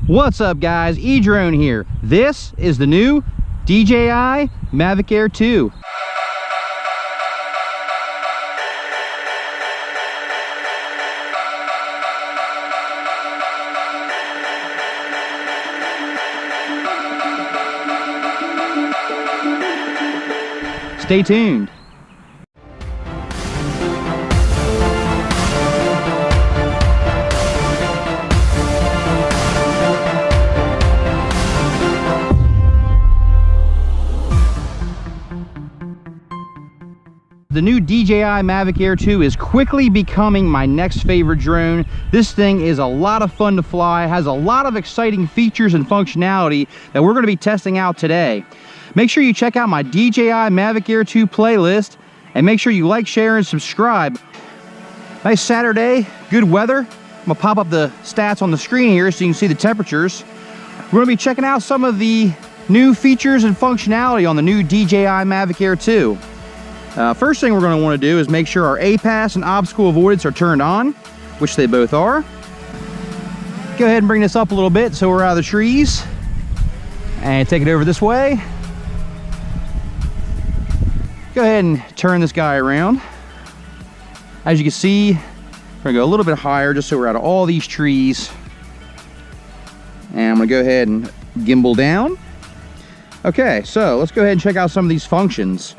What's up guys, eDrone here. This is the new DJI Mavic Air 2. Stay tuned. The new DJI Mavic Air 2 is quickly becoming my next favorite drone. This thing is a lot of fun to fly, has a lot of exciting features and functionality that we're going to be testing out today. Make sure you check out my DJI Mavic Air 2 playlist, and make sure you like, share, and subscribe. Nice Saturday, good weather. I'm going to pop up the stats on the screen here so you can see the temperatures. We're going to be checking out some of the new features and functionality on the new DJI Mavic Air 2. First thing we're going to want to do is make sure our APAS and obstacle avoidance are turned on, which they both are. Go ahead and bring this up a little bit so we're out of the trees. And take it over this way. Go ahead and turn this guy around. As you can see, we're going to go a little bit higher just so we're out of all these trees. And I'm going to go ahead and gimbal down. Okay, so let's go ahead and check out some of these functions.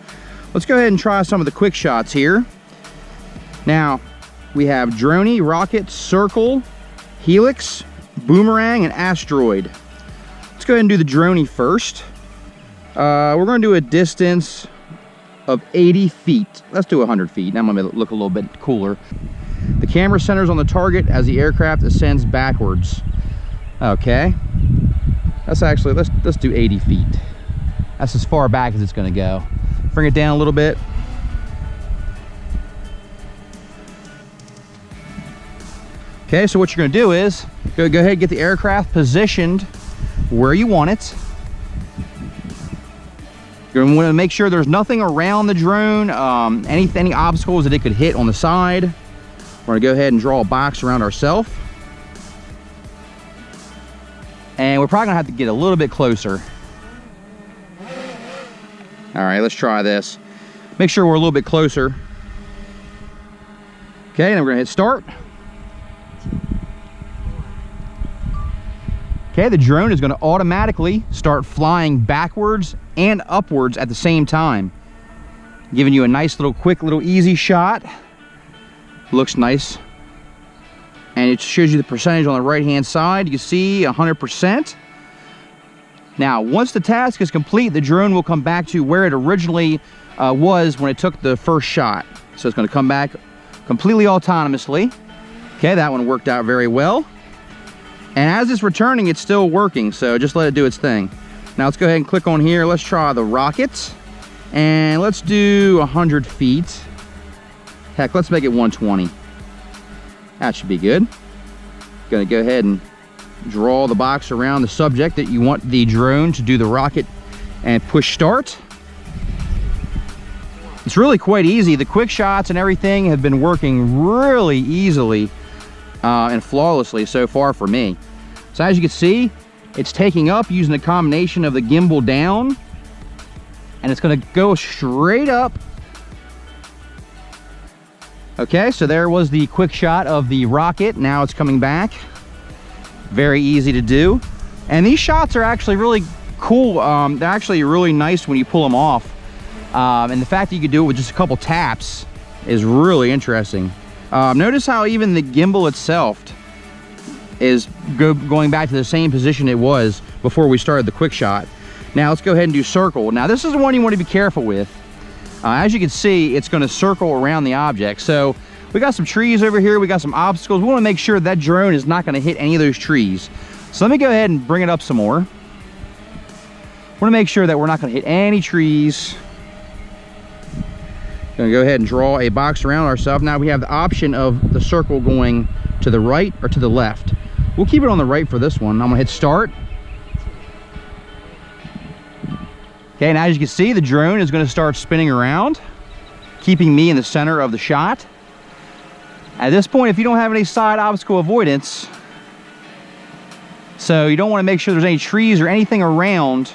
Let's go ahead and try some of the Quickshots here. Now, we have Dronie Rocket, Circle, Helix, Boomerang, and Asteroid. Let's go ahead and do the Dronie first. We're going to do a distance of 80 feet. Let's do 100 feet. That might look a little bit cooler. The camera centers on the target as the aircraft ascends backwards. Okay. Let's do 80 feet. That's as far back as it's going to go. Bring it down a little bit. Okay, so what you're going to do is go ahead and get the aircraft positioned where you want it. You're going to want to make sure there's nothing around the drone, any obstacles that it could hit on the side. We're going to go ahead and draw a box around ourselves. And we're probably going to have to get a little bit closer. All right, let's try this. Make sure we're a little bit closer. Okay, then we're gonna hit start. Okay, the drone is gonna automatically start flying backwards and upwards at the same time. Giving you a nice little quick, little easy shot. Looks nice. And it shows you the percentage on the right-hand side. You can see 100%. Now, once the task is complete, the drone will come back to where it originally was when it took the first shot. So it's going to come back completely autonomously. Okay, that one worked out very well. And as it's returning, it's still working, so just let it do its thing. Now let's go ahead and click on here. Let's try the rockets. And let's do 100 feet. Heck, let's make it 120. That should be good. Gonna go ahead and draw the box around the subject that you want the drone to do the rocket and push start. It's really quite easy. The quick shots and everything have been working really easily and flawlessly so far for me. So as you can see, it's taking up using a combination of the gimbal down, and it's going to go straight up. Okay, so there was the quick shot of the rocket. Now it's coming back. Very easy to do, and these shots are actually really cool. They're actually really nice when you pull them off, and the fact that you could do it with just a couple taps is really interesting. Notice how even the gimbal itself is going back to the same position it was before we started the quick shot. Now let's go ahead and do circle. Now this is the one you want to be careful with. As you can see, it's going to circle around the object. So we got some trees over here, we got some obstacles. We want to make sure that drone is not going to hit any of those trees. So let me go ahead and bring it up some more. Want to make sure that we're not going to hit any trees. Going to go ahead and draw a box around ourselves. Now we have the option of the circle going to the right or to the left. We'll keep it on the right for this one. I'm going to hit start. Okay, and as you can see, the drone is going to start spinning around, keeping me in the center of the shot. At this point, if you don't have any side obstacle avoidance, So you don't want to make sure there's any trees or anything around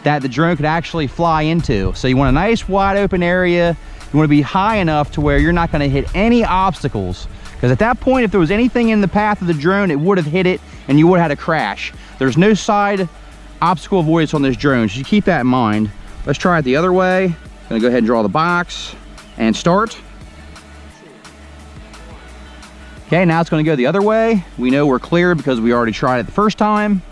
that the drone could actually fly into. So you want a nice wide open area. You want to be high enough to where you're not going to hit any obstacles. Because at that point, if there was anything in the path of the drone, it would have hit it and you would have had a crash. There's no side obstacle avoidance on this drone, so you keep that in mind. Let's try it the other way. Gonna go ahead and draw the box and start. Okay, now it's gonna go the other way. We know we're cleared because we already tried it the first time.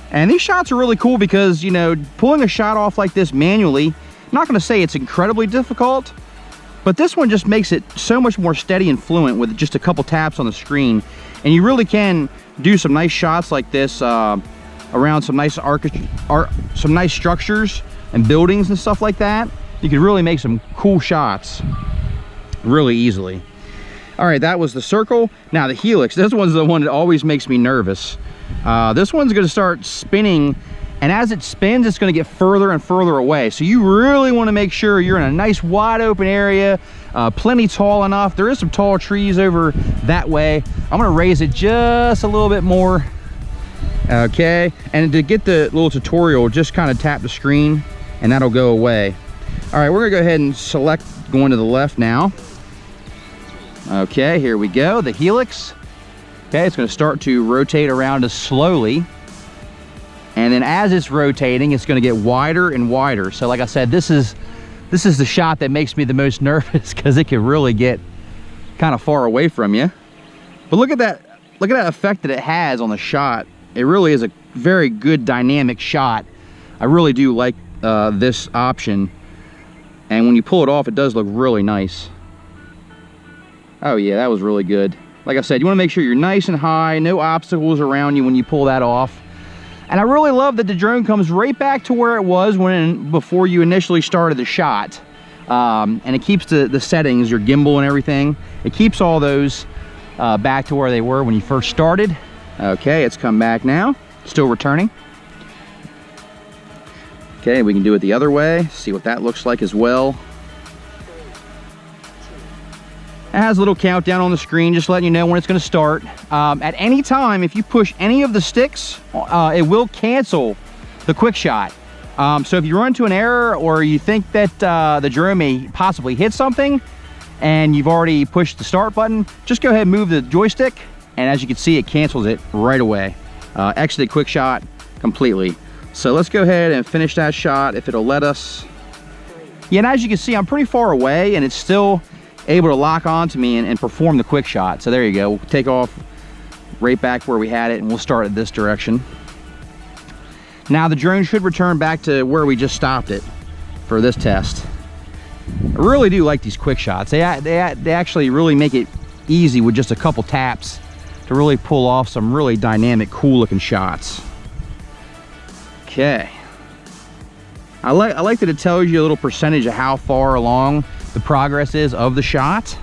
And these shots are really cool because, you know, pulling a shot off like this manually, I'm not gonna say it's incredibly difficult, but this one just makes it so much more steady and fluent with just a couple taps on the screen. And you really can do some nice shots like this around some nice some nice structures and buildings and stuff like that. You could really make some cool shots really easily. All right, that was the circle. Now the Helix, this one's the one that always makes me nervous. This one's gonna start spinning, and as it spins, it's gonna get further and further away. So you really wanna make sure you're in a nice wide open area, plenty tall enough. There is some tall trees over that way. I'm gonna raise it just a little bit more. Okay, and to get the little tutorial, just kind of tap the screen and that'll go away. All right, we're gonna go ahead and select going to the left now. Okay, here we go, the Helix. Okay, it's gonna start to rotate around us slowly. And then as it's rotating, it's gonna get wider and wider. So like I said, this is the shot that makes me the most nervous because it can really get kind of far away from you. But look at that effect that it has on the shot. It really is a very good dynamic shot. I really do like this option. And when you pull it off, it does look really nice. Oh yeah, that was really good. Like I said, you want to make sure you're nice and high, no obstacles around you when you pull that off. And I really love that the drone comes right back to where it was before you initially started the shot. And it keeps the settings, your gimbal and everything. It keeps all those back to where they were when you first started. Okay, it's come back now, still returning. Okay, we can do it the other way, see what that looks like as well. It has a little countdown on the screen, just letting you know when it's going to start. At any time, if you push any of the sticks, it will cancel the quick shot. So if you run into an error or you think that the drone may possibly hit something and you've already pushed the start button, just go ahead and move the joystick, and as you can see, it cancels it right away. Exited quick shot completely. So let's go ahead and finish that shot if it'll let us. Yeah, and as you can see, I'm pretty far away and it's still able to lock onto me and perform the quick shot. So there you go. We'll take off right back where we had it and we'll start at this direction. Now the drone should return back to where we just stopped it for this test. I really do like these quick shots. They actually really make it easy with just a couple taps to really pull off some really dynamic, cool looking shots. Okay. I like that it tells you a little percentage of how far along the progress is of the shot.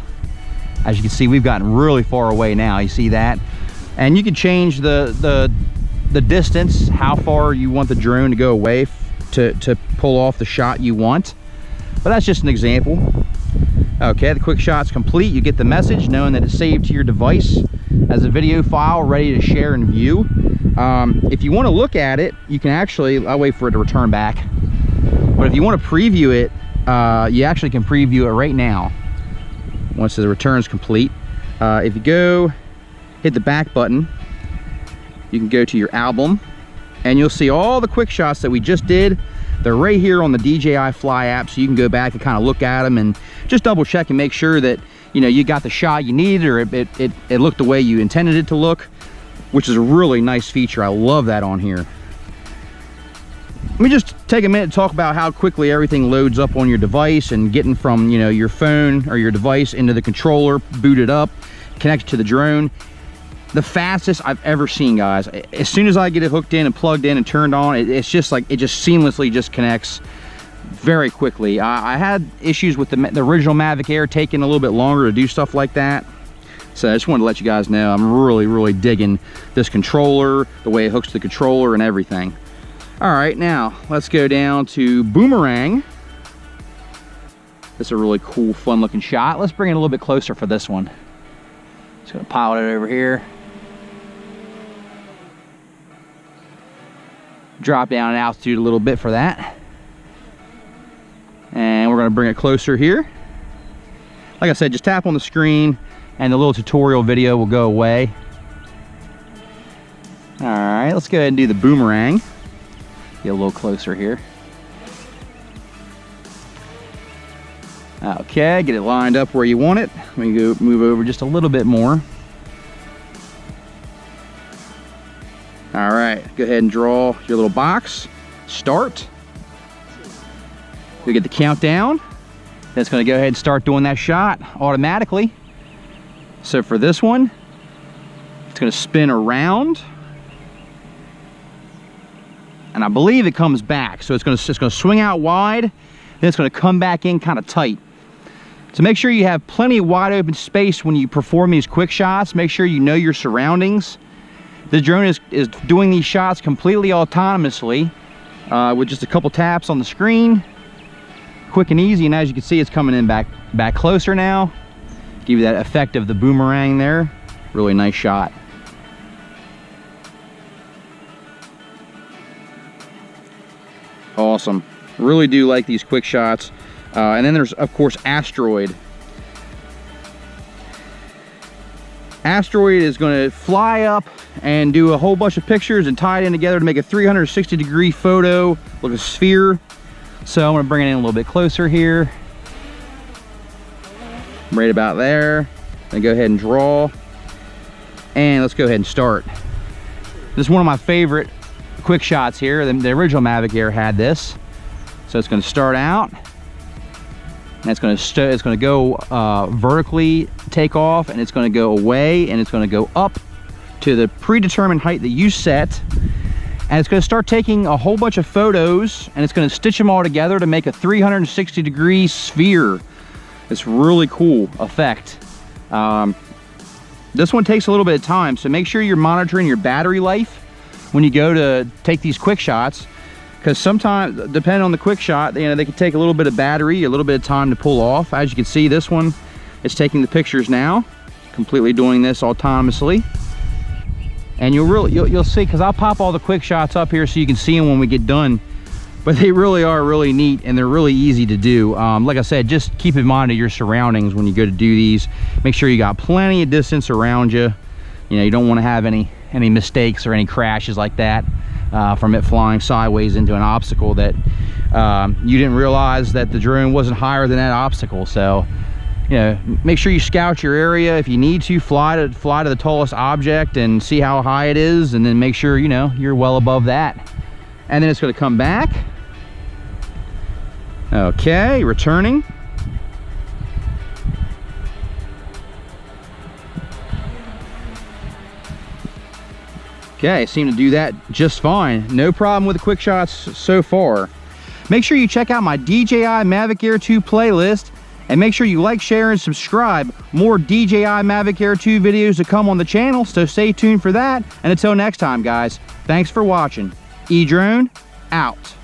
As you can see, we've gotten really far away now. You see that? And you can change the distance, how far you want the drone to go away to pull off the shot you want. But that's just an example. Okay, the quick shot's complete. You get the message knowing that it's saved to your device as a video file ready to share and view. If you want to look at it, you can actually, I'll wait for it to return back. But if you want to preview it, you actually can preview it right now once the return's complete. If you go hit the back button, you can go to your album and you'll see all the quick shots that we just did. They're right here on the DJI Fly app, so you can go back and kind of look at them and just double check and make sure that you got the shot you needed, or it looked the way you intended it to look, which is a really nice feature. I love that on here. Let me just take a minute to talk about how quickly everything loads up on your device and getting from your phone or your device into the controller, booted up, connected to the drone. The fastest I've ever seen, guys. As soon as I get it hooked in and plugged in and turned on, it's just like it just seamlessly just connects very quickly. I had issues with the original Mavic Air taking a little bit longer to do stuff like that. So I just wanted to let you guys know I'm really digging this controller, the way it hooks to the controller and everything. All right, now let's go down to Boomerang. This is a really cool, fun looking shot. Let's bring it a little bit closer for this one. Just gonna pilot it over here. Drop down in altitude a little bit for that. And we're going to bring it closer here. Like I said, just tap on the screen and the little tutorial video will go away. All right, let's go ahead and do the boomerang. Get a little closer here. Okay, get it lined up where you want it. Let me go move over just a little bit more. All right, go ahead and draw your little box. Start. We get the countdown. That's going to go ahead and start doing that shot automatically. So for this one, it's going to spin around. And I believe it comes back. So it's going to swing out wide, then it's going to come back in kind of tight. So make sure you have plenty of wide open space when you perform these quick shots. Make sure you know your surroundings. The drone is doing these shots completely autonomously with just a couple taps on the screen. Quick and easy, and as you can see, it's coming in back closer now. Give you that effect of the boomerang there. Really nice shot. Awesome. Really do like these quick shots. And then there's, of course, Asteroid. Asteroid is going to fly up and do a whole bunch of pictures and tie it in together to make a 360-degree photo, like a sphere. So I'm going to bring it in a little bit closer here. Right about there. Then go ahead and draw. And let's go ahead and start. This is one of my favorite quick shots here. The original Mavic Air had this. So it's going to start out. And it's going to go vertically take off, and it's going to go away, and it's going to go up to the predetermined height that you set. And it's going to start taking a whole bunch of photos, and it's going to stitch them all together to make a 360-degree sphere. It's really cool effect. This one takes a little bit of time, so make sure you're monitoring your battery life when you go to take these quick shots, because sometimes, depending on the quick shot, you know, they can take a little bit of battery, a little bit of time to pull off. As you can see, this one is taking the pictures now, completely doing this autonomously. And you'll see, because I'll pop all the quick shots up here so you can see them when we get done. But they really are really neat, and they're really easy to do. Like I said, just keep in mind of your surroundings when you go to do these. Make sure you got plenty of distance around you. You know, you don't want to have any mistakes or any crashes like that from it flying sideways into an obstacle that you didn't realize that the drone wasn't higher than that obstacle. So, you know, make sure you scout your area. If you need to, fly to the tallest object and see how high it is, and then make sure, you know, you're well above that. And then it's going to come back. Okay, returning. Okay, seem to do that just fine. No problem with the quick shots so far. Make sure you check out my DJI Mavic Air 2 playlist, and make sure you like, share, and subscribe. More DJI Mavic Air 2 videos to come on the channel, so stay tuned for that. And until next time, guys, thanks for watching. eDrone out.